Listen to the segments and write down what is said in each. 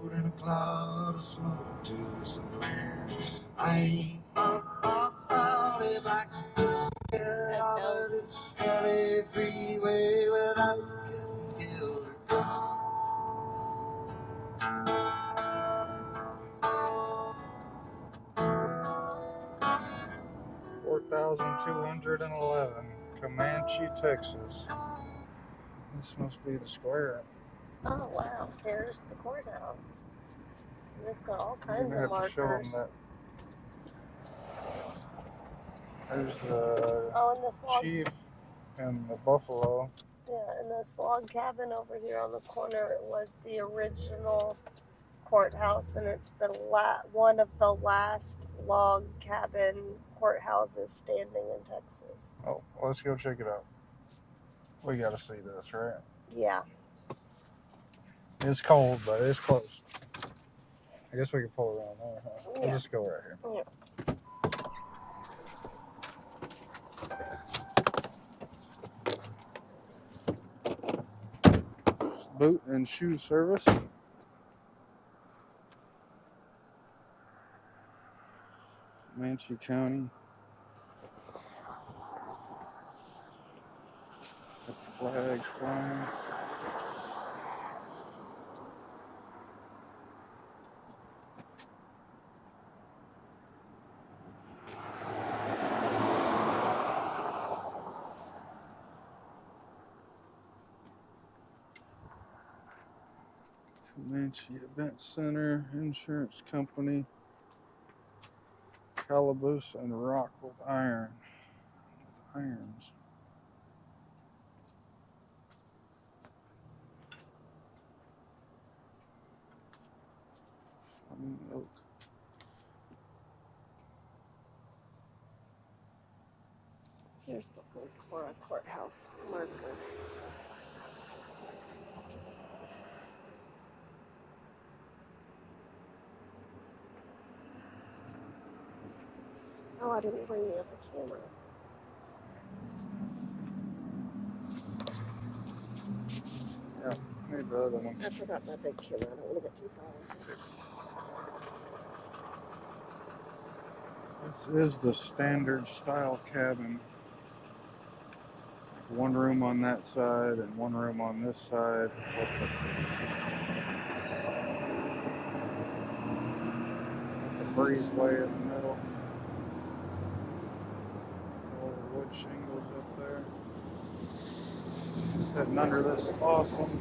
road and a cloud of smoke to somewhere. I ain't out if I could just get off of this LA freeway without getting killed or gone. 4,211, Comanche, Texas. This must be the square. Oh wow, there's the courthouse. And it's got all kinds You're of gonna have to show them markers. that. There's the and this log, chief and the buffalo. yeah, and this log cabin over here on the corner was the original courthouse, and it's the one of the last log cabin courthouses standing in Texas. Oh, well, let's go check it out. We gotta see this, right? Yeah. It's cold, but it's close. I guess we can pull around there, huh? Yeah. We'll just go right here. Yeah. Boot and shoe service. Comanche County. Got the flags flying. Comanche Event Center, Insurance Company, Calaboose and Rock with irons. Oak. Here's the old courthouse marker. Oh, I didn't bring the other camera. Yeah, need the other one. I forgot my big camera. I don't want to get too far. This is the standard style cabin. One room on that side and one room on this side. With the breezeway in the middle. All the wood shingles up there. Sitting under this awesome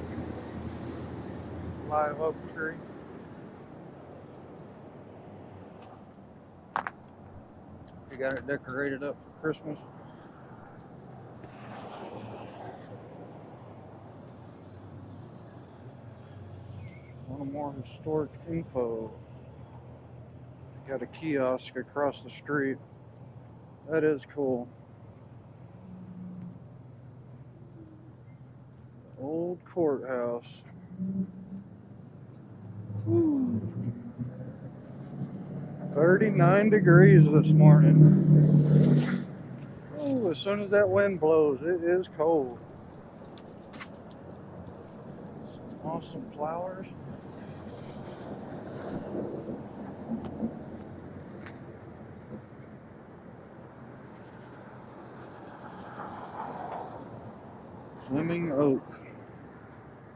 live oak tree. You got it decorated up for Christmas. One more historic info. Got a kiosk across the street. That is cool. Old courthouse. Woo. 39 degrees this morning. Oh, as soon as that wind blows, it is cold. Some awesome flowers. Fleming Oak.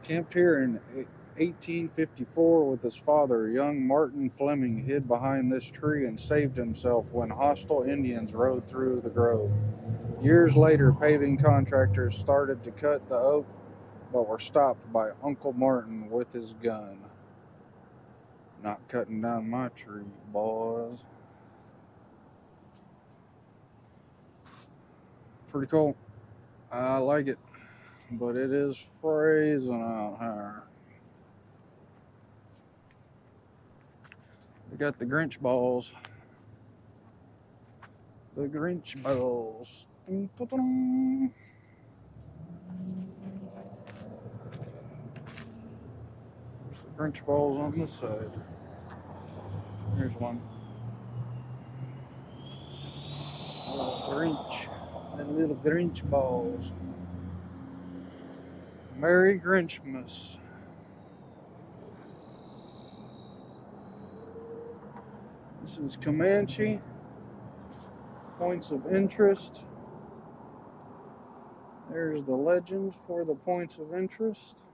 Camped here in 1854 with his father, young Martin Fleming hid behind this tree and saved himself when hostile Indians rode through the grove. Years later, paving contractors started to cut the oak, but were stopped by Uncle Martin with his gun. Not cutting down my tree, boys. Pretty cool. I like it, but it is freezing out here. We got the Grinch balls. The Grinch balls. There's the Grinch balls on this side. Here's one. Oh, Grinch. The little Grinch balls. Merry Grinchmas. This is Comanche. Points of interest. There's the legend for the points of interest.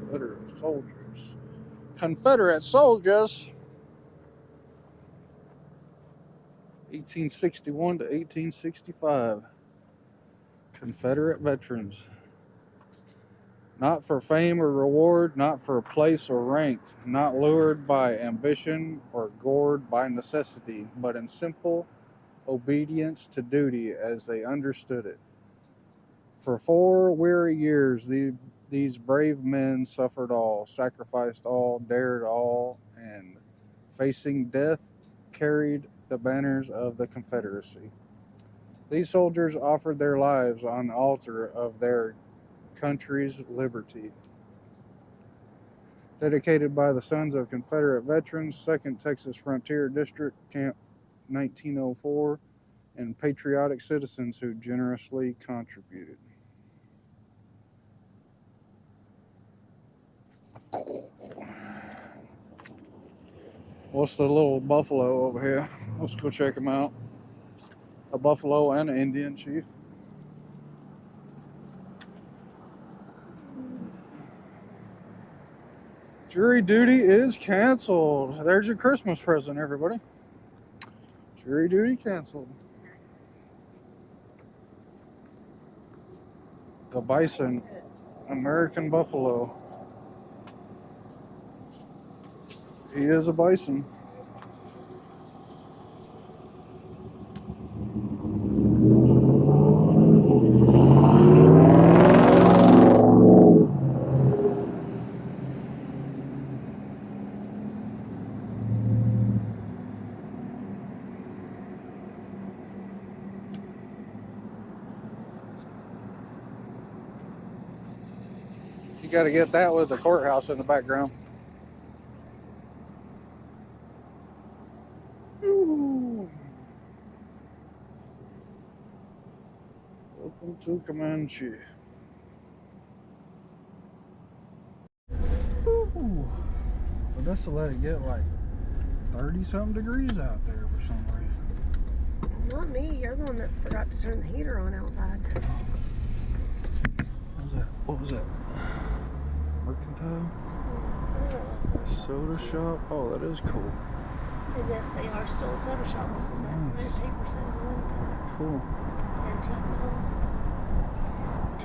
Confederate soldiers. Confederate soldiers. 1861 to 1865. Confederate veterans. Not for fame or reward, not for place or rank, not lured by ambition or gored by necessity, but in simple obedience to duty as they understood it. For 4 weary years, these brave men suffered all, sacrificed all, dared all, and facing death, carried the banners of the Confederacy. These soldiers offered their lives on the altar of their country's liberty. Dedicated by the Sons of Confederate Veterans, 2nd Texas Frontier District, Camp 1904, and patriotic citizens who generously contributed. What's the little buffalo over here? Let's go check him out. A buffalo and an Indian chief. Jury duty is canceled. There's your Christmas present, everybody. Jury duty canceled. The bison, American buffalo. He is a bison. You got to get that with the courthouse in the background. Ooh. Welcome to Comanche. Ooh. Vanessa let it get like 30-something degrees out there for some reason. Not me. You're the one that forgot to turn the heater on outside. What was that? What was that? Mercantile? Soda shop? Oh, that is cool. And yes, they are still a soda shop. This was that Nice. paper sale. Cool. Antique Mall.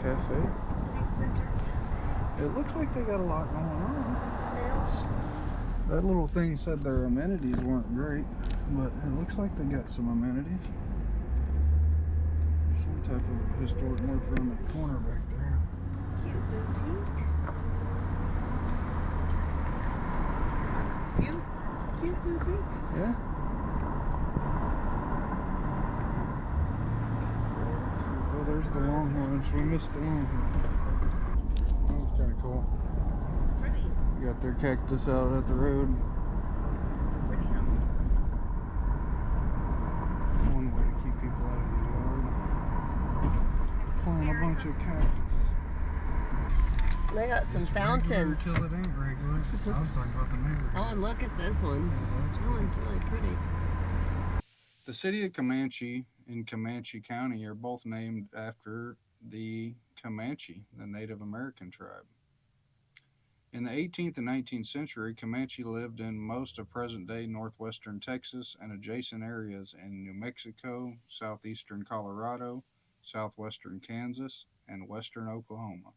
Cafe. City Center. It looks like they got a lot going on. Nails. That little thing said their amenities weren't great, but it looks like they got some amenities. Some type of historic marker on that corner back there. Cute boutique. Cute boutiques. Yeah. Oh, there's the Longhorns. We missed the Longhorns. That was kind of cool. It's pretty. You got their cactus out at the road. Pretty house. One way to keep people out of your yard. Plant a bunch of cactus. They got some It's fountains. regular till it ain't regular. I was talking about the neighborhood. Oh, and look at this one. That one's really pretty. The city of Comanche and Comanche County are both named after the Comanche, the Native American tribe. In the 18th and 19th century, Comanche lived in most of present-day northwestern Texas and adjacent areas in New Mexico, southeastern Colorado, southwestern Kansas, and western Oklahoma.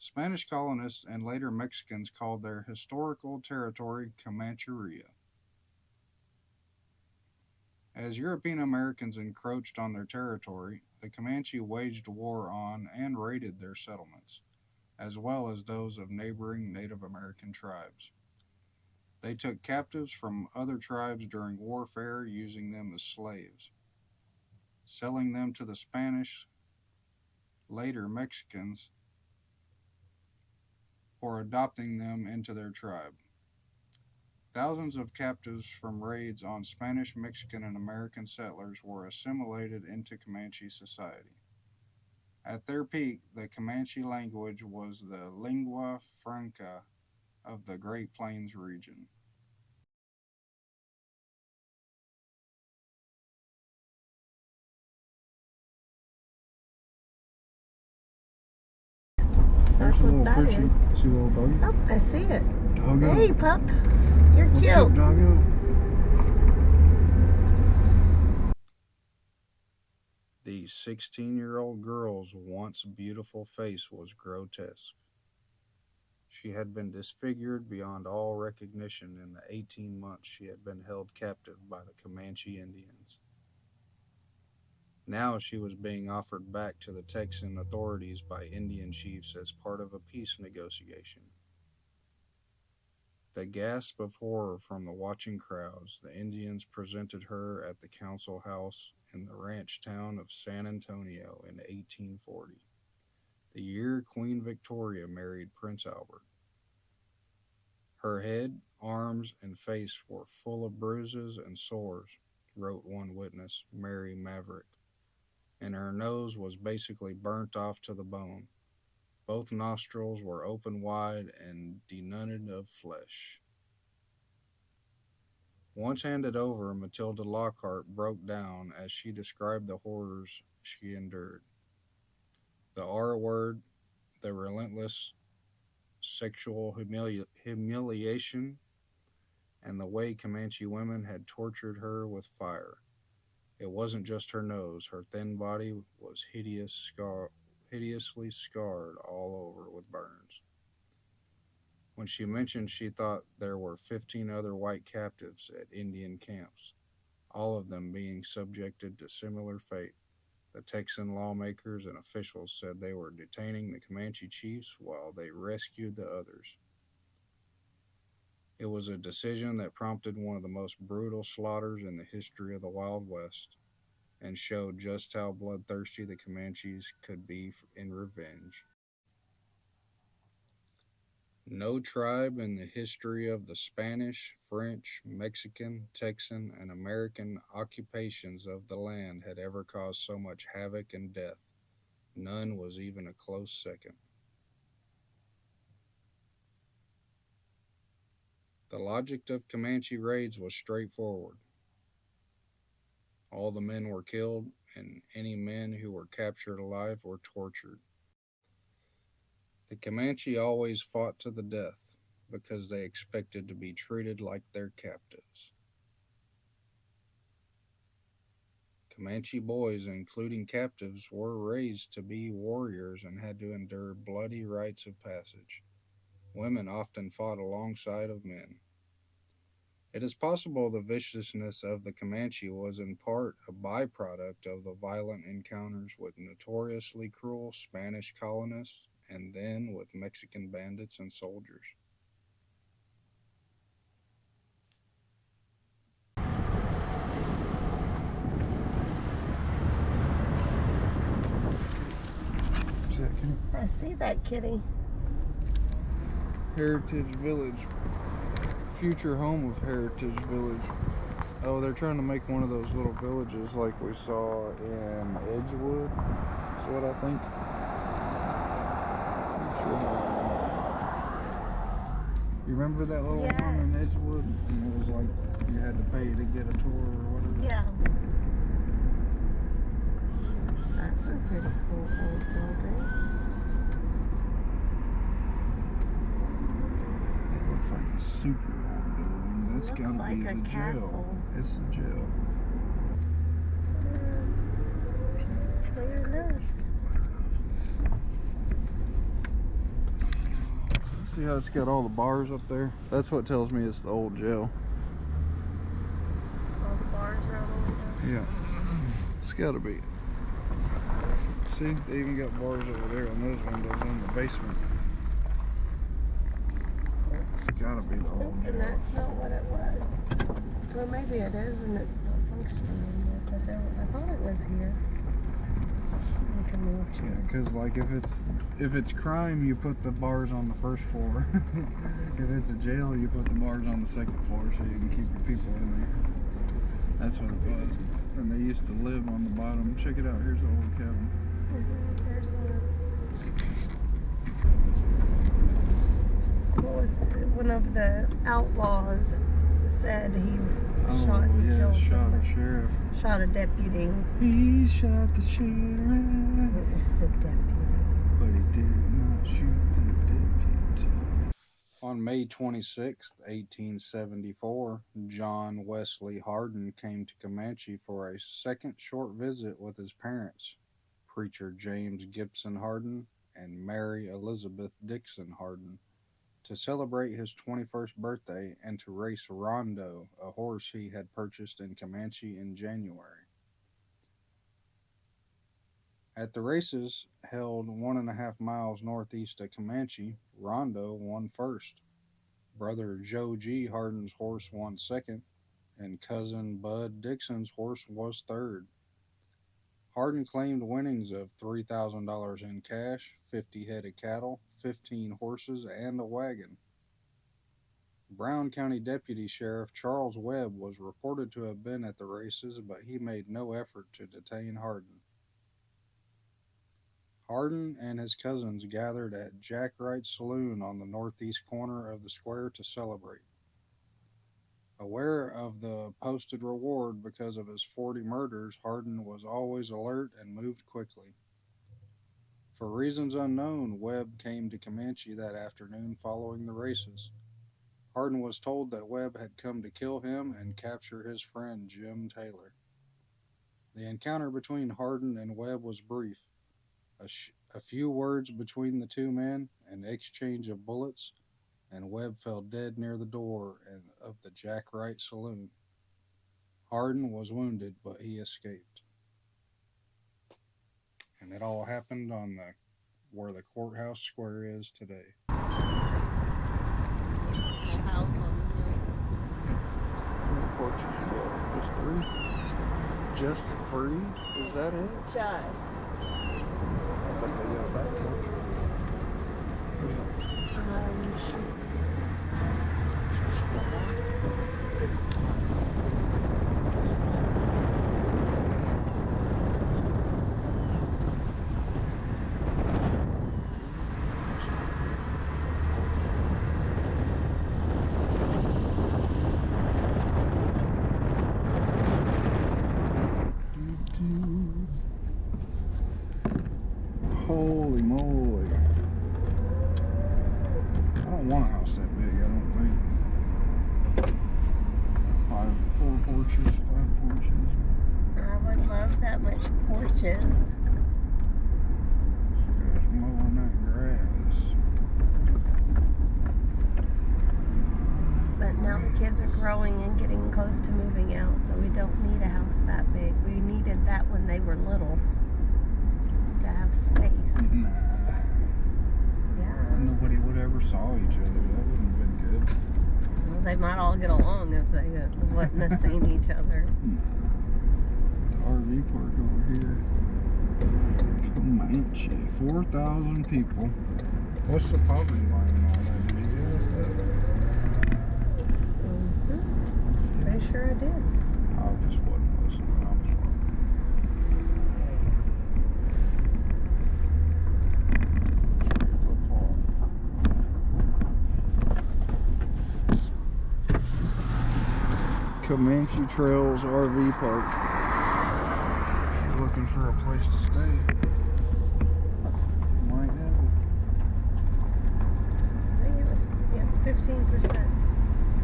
Spanish colonists and later Mexicans called their historical territory Comancheria. As European Americans encroached on their territory, the Comanche waged war on and raided their settlements, as well as those of neighboring Native American tribes. They took captives from other tribes during warfare, using them as slaves, selling them to the Spanish, later Mexicans, or adopting them into their tribe. Thousands of captives from raids on Spanish, Mexican, and American settlers were assimilated into Comanche society. At their peak, the Comanche language was the lingua franca of the Great Plains region. That's what that is. See a little doggy? Oh, I see it. Doggo. Hey, pup. You're What's cute. up, doggo? The 16-year-old girl's once beautiful face was grotesque. She had been disfigured beyond all recognition in the 18 months she had been held captive by the Comanche Indians. Now she was being offered back to the Texan authorities by Indian chiefs as part of a peace negotiation. The gasp of horror from the watching crowds, the Indians presented her at the council house in the ranch town of San Antonio in 1840, the year Queen Victoria married Prince Albert. Her head, arms, and face were full of bruises and sores, wrote one witness, Mary Maverick, and her nose was basically burnt off to the bone. Both nostrils were open wide and denuded of flesh. Once handed over, Matilda Lockhart broke down as she described the horrors she endured. The R word, the relentless sexual humiliation, and the way Comanche women had tortured her with fire. It wasn't just her nose, her thin body was hideously scarred all over with burns. When she mentioned she thought there were 15 other white captives at Indian camps, all of them being subjected to similar fate, the Texan lawmakers and officials said they were detaining the Comanche chiefs while they rescued the others. It was a decision that prompted one of the most brutal slaughters in the history of the Wild West and showed just how bloodthirsty the Comanches could be in revenge. No tribe in the history of the Spanish, French, Mexican, Texan, and American occupations of the land had ever caused so much havoc and death. None was even a close second. The logic of Comanche raids was straightforward. All the men were killed, and any men who were captured alive were tortured. The Comanche always fought to the death because they expected to be treated like their captives. Comanche boys, including captives, were raised to be warriors and had to endure bloody rites of passage. Women often fought alongside of men. It is possible the viciousness of the Comanche was in part a byproduct of the violent encounters with notoriously cruel Spanish colonists and then with Mexican bandits and soldiers. I see that kitty. Heritage Village. Future home of Heritage Village. Oh, they're trying to make one of those little villages like we saw in Edgewood. That's what I think. Future home. You remember that little one in Edgewood? And it was like you had to pay to get a tour or whatever. Yeah. That's a pretty cool old building. It looks like a super old building. That's Looks gotta like be a the castle. jail. It's a jail. Clear enough. See how it's got all the bars up there? That's what tells me it's the old jail. All the bars around the windows. Yeah. It's gotta be. See, they even got bars over there on those windows in the basement. It's gotta be the old jail. And that's not what it was. Well, maybe it is and it's not functioning anymore, but I thought it was here. Yeah, because like if it's crime, you put the bars on the first floor. If it's a jail, you put the bars on the second floor so you can keep your people in there. That's what it was. And they used to live on the bottom. Check it out. Here's the old cabin. There's what was it? One of the outlaws said he shot and killed shot somebody. a sheriff. Shot a deputy. He shot the sheriff. It was the deputy. But he did not shoot the deputy. On May 26, 1874, John Wesley Hardin came to Comanche for a second short visit with his parents, preacher James Gibson Hardin and Mary Elizabeth Dixon Hardin, to celebrate his 21st birthday and to race Rondo, a horse he had purchased in Comanche in January. At the races held 1.5 miles northeast of Comanche, Rondo won first. Brother Joe G. Hardin's horse won second, and cousin Bud Dixon's horse was third. Hardin claimed winnings of $3,000 in cash, 50 head of cattle, 15 horses, and a wagon. Brown County Deputy Sheriff Charles Webb was reported to have been at the races, but he made no effort to detain Hardin. Hardin and his cousins gathered at Jack Wright's Saloon on the northeast corner of the square to celebrate. Aware of the posted reward because of his 40 murders, Hardin was always alert and moved quickly. For reasons unknown, Webb came to Comanche that afternoon following the races. Hardin was told that Webb had come to kill him and capture his friend Jim Taylor. The encounter between Hardin and Webb was brief. A few words between the two men, an exchange of bullets, and Webb fell dead near the door of the Jack Wright Saloon. Hardin was wounded, but he escaped. And it all happened on where the courthouse square is today. House on the hill. How many porches you got? Just 3? Just 3? Is that it? Just. I bet they got a back porch. Shoot. Holy moly. I don't want a house that big, I don't think. 4 porches, 5 porches. I would love that much porches. Just mowing that grass. But now the kids are growing and getting close to moving out, so we don't need a house that big. We needed that when they were little to have space. Nah. Yeah. Nobody would ever saw each other. That wouldn't have been good. Well, they might all get along if they wouldn't have seen each other. Nah. The RV park over here. Comanche. 4,000 people. What's the poverty line and all that? Did you hear that? Pretty sure I did. I just wasn't listening. I'm sorry. Comanche Trails RV Park. If you're looking for a place to stay, you might have it. I think it was 15%.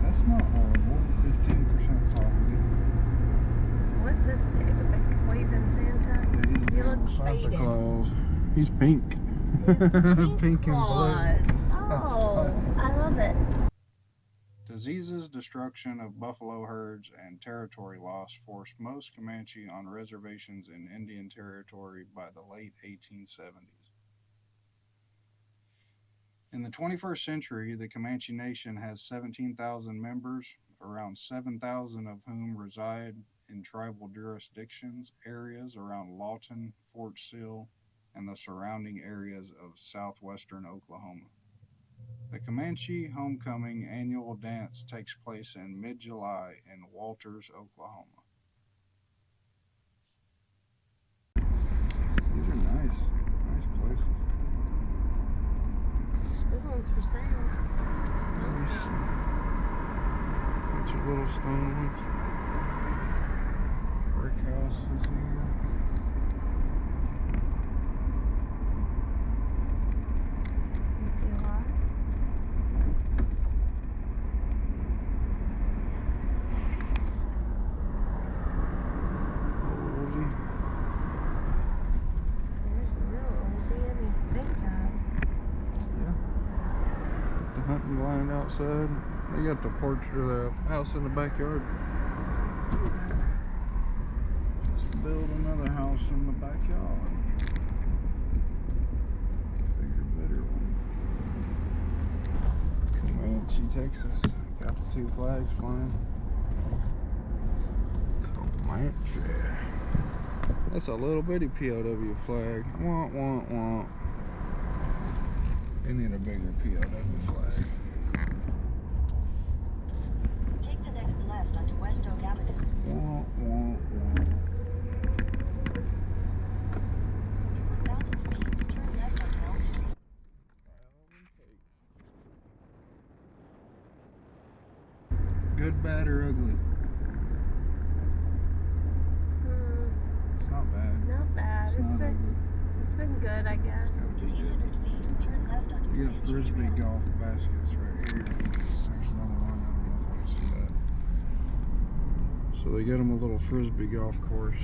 That's not horrible. 15% poverty. What's this dude? A big waving Santa? You look Santa faded. Claus. He's pink. Pink and blue. Oh, I love it. Diseases, destruction of buffalo herds, and territory loss forced most Comanche on reservations in Indian Territory by the late 1870s. In the 21st century, the Comanche Nation has 17,000 members, around 7,000 of whom reside in tribal jurisdictions areas around Lawton, Fort Sill, and the surrounding areas of southwestern Oklahoma. The Comanche Homecoming annual dance takes place in mid-July in Walters, Oklahoma. These are nice places. This one's for sale. Bunch of little stone ones. Brick houses here. Empty lot. Oldie. There's a real oldie. It needs a paint job. Yeah. The hunting blind outside. They got the porch or the house in the backyard. Just build another house in the backyard. Bigger, better one. Comanche, Texas. Got the 2 flags flying. Comanche. That's a little bitty POW flag. Wah, wah, wah. They need a bigger POW flag. Take the next left onto West Oak Avenue. Wah, wah, wah. 1,000 feet, turn left onto Elm Street. Good, bad, or ugly? It's not bad. Not bad. It's not ugly. It's been good, I guess. It's gotta In be good. 800 feet, turn left onto You got Comanche frisbee Trail. golf baskets right here. There's another one. I don't know if I can see that. So they get them a little frisbee golf course.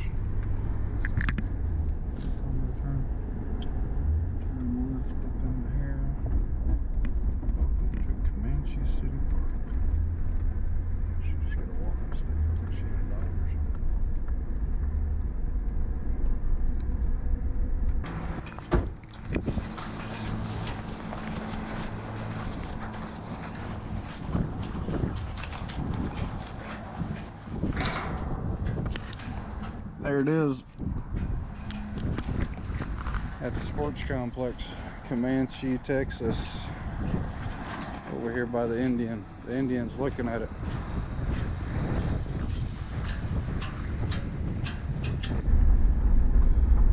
Turn left up into here. Welcome to Comanche City Park. She just got a walking stick. I think she had a dog or something. There it is at the sports complex, Comanche, Texas. Over here by the Indian. The Indian's looking at it.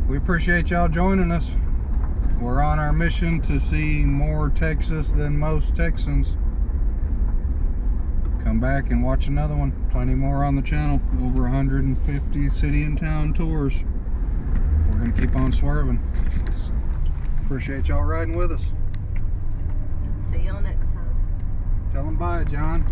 We appreciate y'all joining us. We're on our mission to see more Texas than most Texans. Come back and watch another one. Plenty more on the channel. Over 150 city and town tours. We're going to keep on swerving. Appreciate y'all riding with us. See y'all next time. Tell them bye, John.